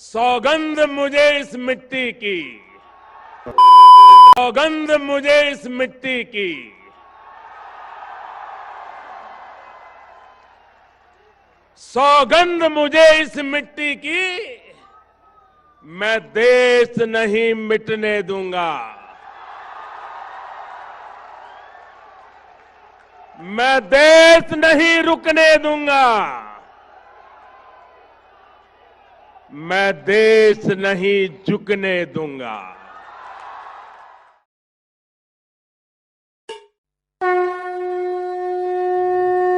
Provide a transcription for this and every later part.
सौगंध मुझे इस मिट्टी की, सौगंध मुझे इस मिट्टी की, सौगंध मुझे इस मिट्टी की, मैं देश नहीं मिटने दूंगा। मैं देश नहीं रुकने दूंगा। मैं देश नहीं झुकने दूंगा।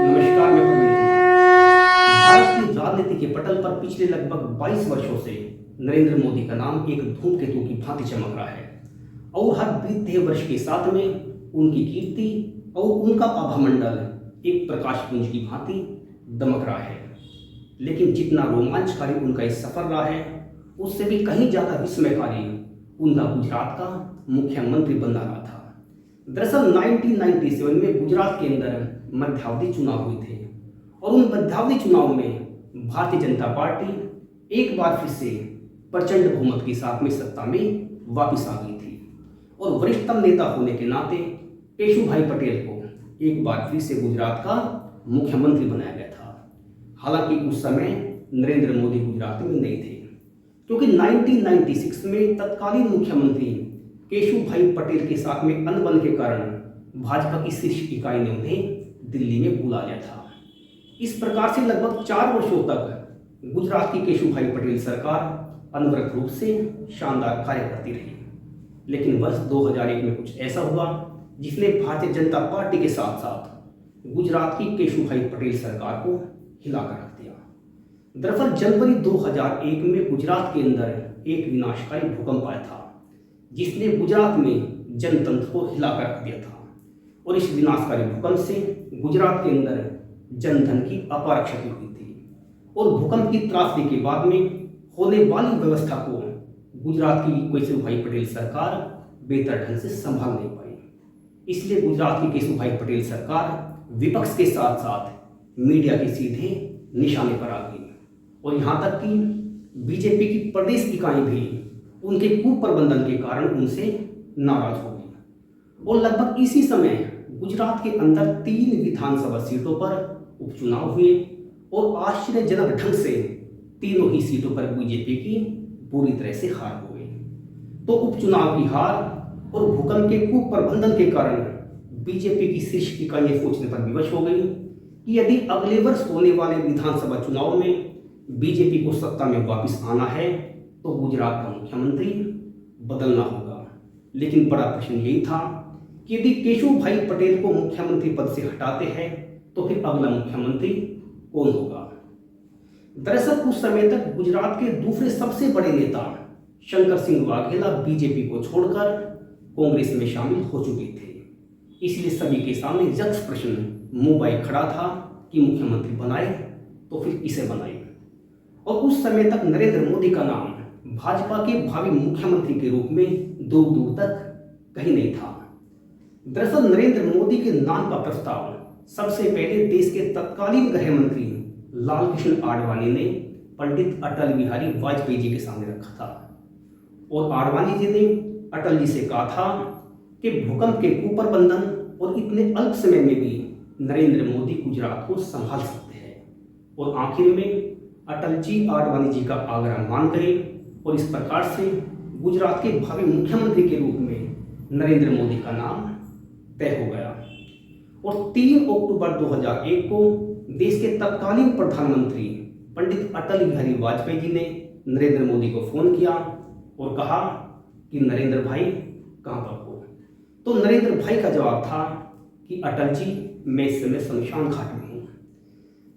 नमस्कार, मैं प्रवीण कुमार। भारत की राजनीति के पटल पर पिछले लगभग 22 वर्षों से नरेंद्र मोदी का नाम एक धूमकेतु की भांति चमक रहा है और हर बीतते वर्ष के साथ में उनकी कीर्ति और उनका आभामंडल एक प्रकाश पुंज की भांति दमक रहा है। लेकिन जितना रोमांचकारी उनका इस सफर रहा है, उससे भी कहीं ज्यादा विस्मयकारी उनका गुजरात का मुख्यमंत्री बनना रहा था। दरअसल 1997 में गुजरात के अंदर मध्यावधि चुनाव हुए थे और उन मध्यावधि चुनाव में भारतीय जनता पार्टी एक बार फिर से प्रचंड बहुमत के साथ में सत्ता में वापस आ गई थी और वरिष्ठतम नेता होने के नाते केशुभाई पटेल को एक बार फिर से गुजरात का मुख्यमंत्री बनाया गया था। हालांकि उस समय नरेंद्र मोदी गुजरात में नहीं थे, क्योंकि 1996 में तत्कालीन मुख्यमंत्री केशुभाई पटेल के साथ में अनबन के कारण भाजपा की शीर्ष इकाई ने उन्हें दिल्ली में बुला लिया था। इस प्रकार से लगभग 4 वर्षों तक गुजरात की केशुभाई पटेल सरकार अनवरत रूप से शानदार कार्य करती रही। लेकिन वर्ष 2001 में कुछ ऐसा हुआ जिसने भारतीय जनता पार्टी के साथ साथ गुजरात की केशुभाई पटेल सरकार को हिलाकर रख दिया। दरअसल जनवरी 2001 में गुजरात के अंदर एक विनाशकारी भूकंप आया था जिसने गुजरात में जनतंत्र को हिलाकर रख दिया था और इस विनाशकारी भूकंप से गुजरात के अंदर जनधन की अपार क्षति हुई थी और भूकंप की त्रासदी के बाद में होने वाली व्यवस्था को गुजरात की केशुभाई पटेल सरकार बेहतर ढंग से संभाल नहीं पाई। इसलिए गुजरात की केशुभाई पटेल सरकार विपक्ष के साथ साथ मीडिया के सीधे निशाने पर आ गई और यहाँ तक कि बीजेपी की प्रदेश इकाई भी उनके कुप्रबंधन के कारण उनसे नाराज हो गई और लगभग इसी समय गुजरात के अंदर 3 विधानसभा सीटों पर उपचुनाव हुए और आश्चर्यजनक ढंग से तीनों ही सीटों पर बीजेपी की पूरी तरह से हार हो गई। तो उपचुनाव की हार और भूकंप के कुप्रबंधन के कारण बीजेपी की शीर्ष इकाइयां सोचने पर विवश हो गई कि यदि अगले वर्ष होने वाले विधानसभा चुनाव में बीजेपी को सत्ता में वापस आना है तो गुजरात का मुख्यमंत्री बदलना होगा। लेकिन बड़ा प्रश्न यही था कि यदि केशुभाई पटेल को मुख्यमंत्री पद से हटाते हैं तो फिर अगला मुख्यमंत्री कौन होगा। दरअसल उस समय तक गुजरात के दूसरे सबसे बड़े नेता शंकर सिंह वाघेला बीजेपी को छोड़कर कांग्रेस में शामिल हो चुके थे। इसलिए सभी के सामने यक्ष प्रश्न मुंह बाई खड़ा था कि मुख्यमंत्री बनाए तो फिर किसे बनाए। और उस समय तक नरेंद्र मोदी का नाम भाजपा के भावी मुख्यमंत्री के रूप में दूर दूर तक कहीं नहीं था। दरअसल नरेंद्र मोदी के नाम का प्रस्ताव सबसे पहले देश के तत्कालीन गृह मंत्री लालकृष्ण आडवाणी ने पंडित अटल बिहारी वाजपेयी जी के सामने रखा था और आडवाणी जी ने अटल जी से कहा था कि भूकंप के कुप्रबंधन और इतने अल्प समय में भी नरेंद्र मोदी गुजरात को संभाल सकते हैं। और आखिर में अटल जी आडवाणी जी का आग्रह मान गए और इस प्रकार से गुजरात के भावी मुख्यमंत्री के रूप में नरेंद्र मोदी का नाम तय हो गया। और 3 अक्टूबर 2001 को देश के तत्कालीन प्रधानमंत्री पंडित अटल बिहारी वाजपेयी जी ने नरेंद्र मोदी को फोन किया और कहा कि नरेंद्र भाई कहाँ पर हो। तो नरेंद्र भाई का जवाब था कि अटल जी मैं इस समय शमशान घाट में हूँ।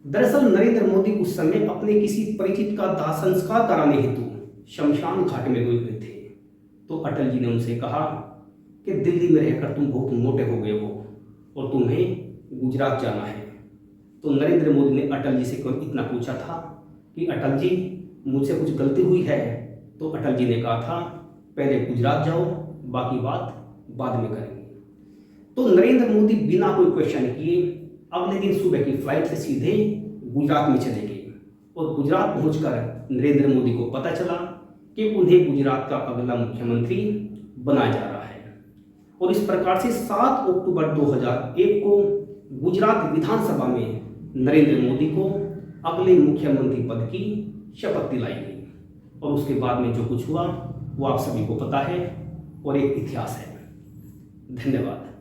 दरअसल नरेंद्र मोदी उस समय अपने किसी परिचित का दाह संस्कार कराने हेतु शमशान घाट में गए हुए थे। तो अटल जी ने उनसे कहा कि दिल्ली में रहकर तुम बहुत मोटे हो गए हो और तुम्हें गुजरात जाना है। तो नरेंद्र मोदी ने अटल जी से केवल इतना पूछा था कि अटल जी मुझसे कुछ गलती हुई है। तो अटल जी ने कहा था पहले गुजरात जाओ, बाकी बात बाद में करेंगे। तो नरेंद्र मोदी बिना कोई क्वेश्चन किए अगले दिन सुबह की फ्लाइट से सीधे गुजरात में चले गए और गुजरात पहुंचकर नरेंद्र मोदी को पता चला कि उन्हें गुजरात का अगला मुख्यमंत्री बनाया जा रहा है। और इस प्रकार से 7 अक्टूबर 2001 को गुजरात विधानसभा में नरेंद्र मोदी को अगले मुख्यमंत्री पद की शपथ दिलाई गई। और उसके बाद में जो कुछ हुआ वो आप सभी को पता है और एक इतिहास है। धन्यवाद।